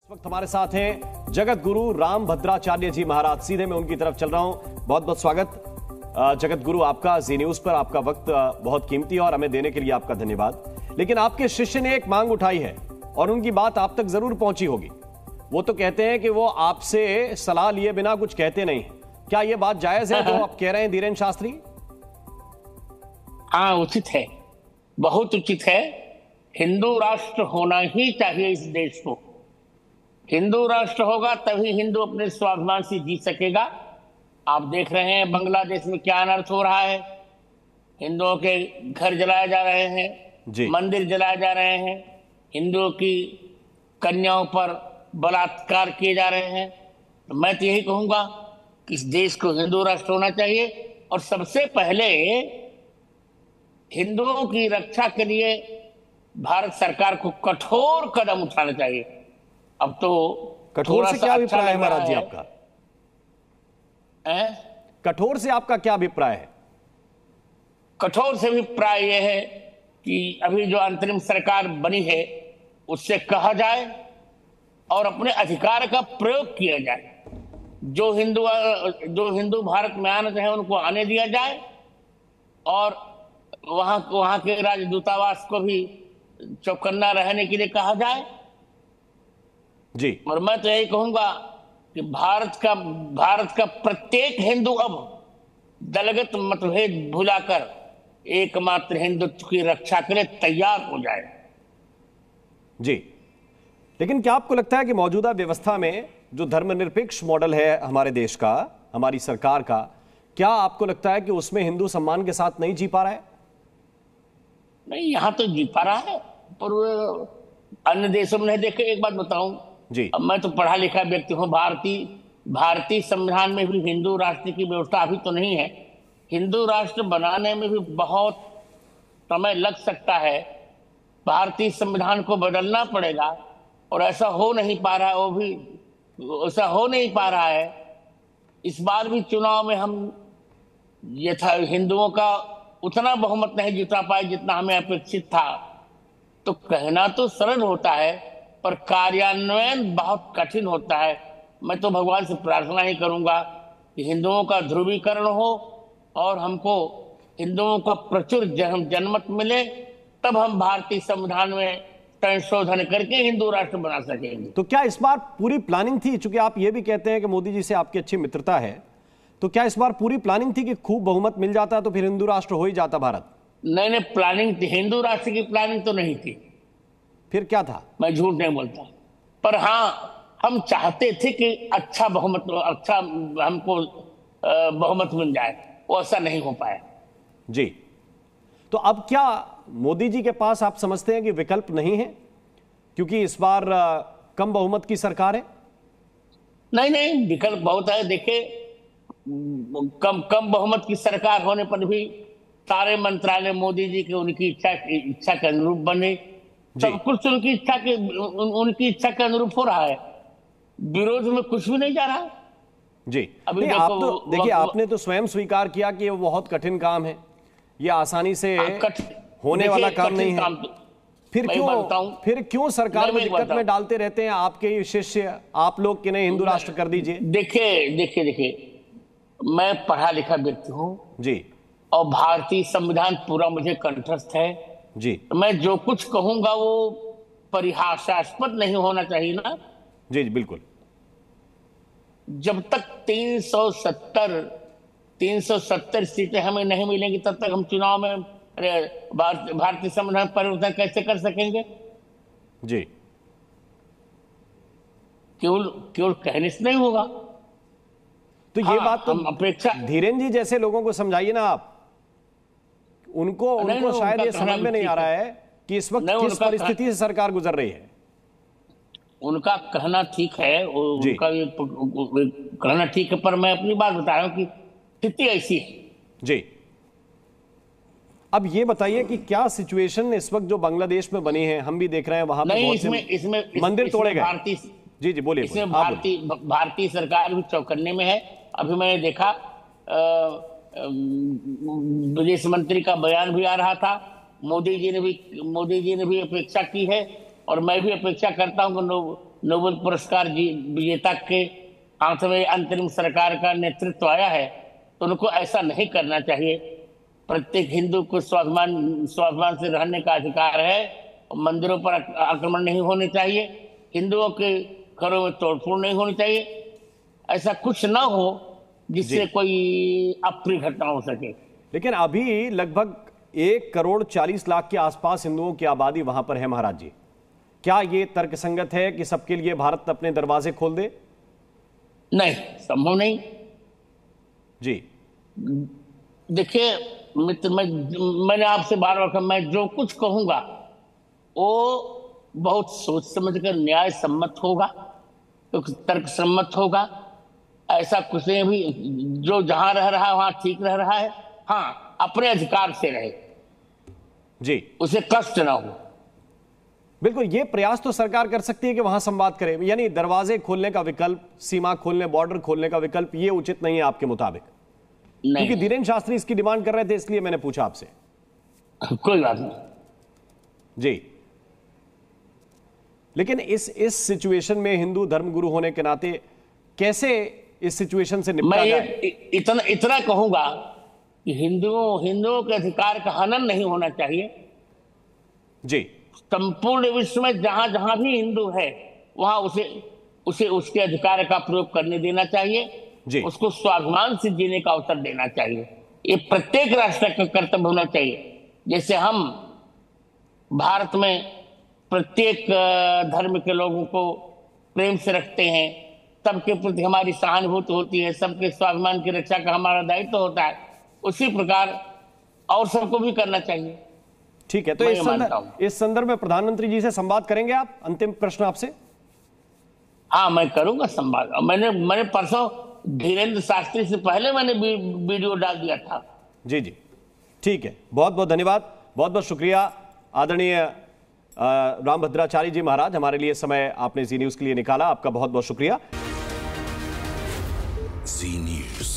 इस वक्त हमारे साथ हैं जगत गुरु राम भद्राचार्य जी महाराज। सीधे मैं उनकी तरफ चल रहा हूं। बहुत बहुत स्वागत जगत गुरु आपका जी न्यूज पर। आपका वक्त बहुत कीमती है और हमें देने के लिए आपका धन्यवाद। लेकिन आपके शिष्य ने एक मांग उठाई है और उनकी बात आप तक जरूर पहुंची होगी। वो तो कहते हैं कि वो आपसे सलाह लिए बिना कुछ कहते नहीं। क्या ये बात जायज है जो आप कह रहे हैं धीरेन्द्र शास्त्री? हाँ, उचित है, बहुत उचित है। हिंदू राष्ट्र होना ही चाहिए इस देश को। हिंदू राष्ट्र होगा तभी हिंदू अपने स्वाभिमान से जी सकेगा। आप देख रहे हैं बांग्लादेश में क्या अनर्थ हो रहा है। हिंदुओं के घर जलाए जा रहे हैं, मंदिर जलाए जा रहे हैं, हिंदुओं की कन्याओं पर बलात्कार किए जा रहे हैं। तो मैं तो यही कहूंगा कि इस देश को हिंदू राष्ट्र होना चाहिए और सबसे पहले हिंदुओं की रक्षा के लिए भारत सरकार को कठोर कदम उठाना चाहिए। अब तो कठोर से क्या अभिप्राय है महाराज जी आपका? कठोर से आपका क्या अभिप्राय है? कठोर से अभिप्राय यह है कि अभी जो अंतरिम सरकार बनी है उससे कहा जाए और अपने अधिकार का प्रयोग किया जाए। जो हिंदू भारत में आना चाहे उनको आने दिया जाए और वहां के राजदूतावास को भी चौकन्ना रहने के लिए कहा जाए जी। और मैं तो यही कहूंगा कि भारत का प्रत्येक हिंदू अब दलगत मतभेद भुलाकर एकमात्र हिंदुत्व की रक्षा के लिए तैयार हो जाए। जी, लेकिन क्या आपको लगता है कि मौजूदा व्यवस्था में जो धर्मनिरपेक्ष मॉडल है हमारे देश का, हमारी सरकार का, क्या आपको लगता है कि उसमें हिंदू सम्मान के साथ नहीं जी पा रहा है? नहीं, यहां तो जी पा रहा है पर अन्य देशों में नहीं देखे। एक बात बताऊं जी, अब मैं तो पढ़ा लिखा व्यक्ति हूँ। भारतीय संविधान में भी हिंदू राष्ट्र की व्यवस्था अभी तो नहीं है। हिंदू राष्ट्र बनाने में भी बहुत समय लग सकता है। भारतीय संविधान को बदलना पड़ेगा और ऐसा हो नहीं पा रहा है। वो भी ऐसा हो नहीं पा रहा है। इस बार भी चुनाव में हम हिंदुओं का उतना बहुमत नहीं जुटा पाए जितना हमें अपेक्षित था। तो कहना तो सरल होता है पर कार्यान्वयन बहुत कठिन होता है। मैं तो भगवान से प्रार्थना ही करूंगा कि हिंदुओं का ध्रुवीकरण हो और हमको हिंदुओं का प्रचुर जनमत मिले, तब हम भारतीय संविधान में संशोधन करके हिंदू राष्ट्र बना सकेंगे। तो क्या इस बार पूरी प्लानिंग थी, चूंकि आप ये भी कहते हैं कि मोदी जी से आपकी अच्छी मित्रता है, तो क्या इस बार पूरी प्लानिंग थी कि खूब बहुमत मिल जाता तो फिर हिंदू राष्ट्र हो ही जाता भारत? नहीं, प्लानिंग थी। हिंदू राष्ट्र की प्लानिंग तो नहीं थी। फिर क्या था? मैं झूठ नहीं बोलता, पर हाँ हम चाहते थे कि अच्छा हमको बहुमत मिल जाए। वो ऐसा नहीं हो पाया। जी, तो अब क्या मोदी जी के पास आप समझते हैं कि विकल्प नहीं है क्योंकि इस बार कम बहुमत की सरकार है? नहीं, विकल्प बहुत है। देखिए, कम बहुमत की सरकार होने पर भी सारे मंत्रालय मोदी जी के उनकी इच्छा के अनुरूप बने। सब कुछ उनकी इच्छा के अनुरूप हो रहा है। विरोध में कुछ भी नहीं जा रहा जी। अभी आप तो देखिए, आपने तो स्वयं स्वीकार किया कि वो बहुत कठिन काम है, ये आसानी से होने वाला काम नहीं है। फिर क्यों सरकार को दिक्कत में डालते रहते हैं आपके ये शिष्य? आप लोग कि नहीं हिंदू राष्ट्र कर दीजिए। देखिए, मैं पढ़ा लिखा व्यक्ति हूँ जी और भारतीय संविधान पूरा मुझे कंठस्थ है जी। मैं जो कुछ कहूंगा वो परिहासास्पद नहीं होना चाहिए ना। जी बिल्कुल। जब तक 370 सीटें हमें नहीं मिलेंगी तब तक हम चुनाव में भारतीय संविधान परिवर्तन कैसे कर सकेंगे? जी, केवल कहने से नहीं होगा। तो ये बात तो अपेक्षा धीरेन्द्र जी जैसे लोगों को समझाइए ना आप। उनको शायद ये समझ में नहीं आ रहा है कि इस वक्त किस परिस्थिति से सरकार गुजर रही है। उनका कहना ठीक है, उनका कहना ठीक है, पर मैं अपनी बात बता रहा हूं कि स्थिति ऐसी है। जी, अब ये बताइए कि क्या सिचुएशन इस वक्त जो बांग्लादेश में बनी है, हम भी देख रहे हैं वहां पे बहुत से मंदिर तोड़े गए। जी बोलिए। इसमें भारतीय सरकार भी चौकन्ने में है। अभी मैंने देखा विदेश मंत्री का बयान भी आ रहा था। मोदी जी ने भी अपेक्षा की है और मैं भी अपेक्षा करता हूं कि नोबेल पुरस्कार विजेता के हाथ में अंतरिम सरकार का नेतृत्व आया है, तो उनको ऐसा नहीं करना चाहिए। प्रत्येक हिंदू को स्वाभिमान से रहने का अधिकार है। मंदिरों पर आक्रमण नहीं होने चाहिए, हिंदुओं के घरों में तोड़फोड़ नहीं होनी चाहिए। ऐसा कुछ ना हो जिससे कोई अप्रिय घटना हो सके। लेकिन अभी लगभग 1,40,00,000 के आसपास हिंदुओं की आबादी वहां पर है महाराज जी। क्या ये तर्कसंगत है कि सबके लिए भारत अपने दरवाजे खोल दे? नहीं, संभव नहीं जी। देखिए मित्र, मैंने आपसे बार बार कहा, मैं जो कुछ कहूंगा वो बहुत सोच समझकर न्याय सम्मत होगा, तो तर्क सम्मत होगा। ऐसा कुछ नहीं, भी जो जहां रह रहा है वहां ठीक रह रहा है। हाँ, अपने अधिकार से रहे जी, उसे कष्ट ना हो। बिल्कुल, ये प्रयास तो सरकार कर सकती है कि वहां संवाद करे, यानी दरवाजे खोलने का विकल्प, सीमा खोलने, बॉर्डर खोलने का विकल्प, ये उचित नहीं है आपके मुताबिक? क्योंकि धीरेन्द्र शास्त्री इसकी डिमांड कर रहे थे, इसलिए मैंने पूछा आपसे। कोई बात नहीं जी। लेकिन इस सिचुएशन में हिंदू धर्मगुरु होने के नाते कैसे इस सिचुएशन से निपटा जाए? इतना कहूंगा कि हिंदुओं के अधिकार का हनन नहीं होना चाहिए जी। संपूर्ण विश्व में जहां जहां भी हिंदू है वहां उसे उसके अधिकार का प्रयोग करने देना चाहिए जी। उसको स्वाभिमान से जीने का अवसर देना चाहिए। ये प्रत्येक राष्ट्र का कर्तव्य होना चाहिए। जैसे हम भारत में प्रत्येक धर्म के लोगों को प्रेम से रखते हैं, सबके प्रति हमारी सहानुभूति होती है, सबके स्वाभिमान की रक्षा का हमारा दायित्व होता है, उसी प्रकार और सबको भी करना चाहिए। ठीक है, तो इस संदर्भ में प्रधानमंत्री जी से संवाद करेंगे आप? अंतिम प्रश्न आपसे। हाँ, मैं करूंगा संवाद। मैंने परसों धीरेन्द्र शास्त्री से पहले मैंने वीडियो डाल दिया था। जी जी, ठीक है, बहुत बहुत धन्यवाद, बहुत बहुत शुक्रिया आदरणीय रामभद्राचार्य जी महाराज, हमारे लिए समय आपने जी न्यूज के लिए निकाला, आपका बहुत बहुत शुक्रिया। जी न्यूज।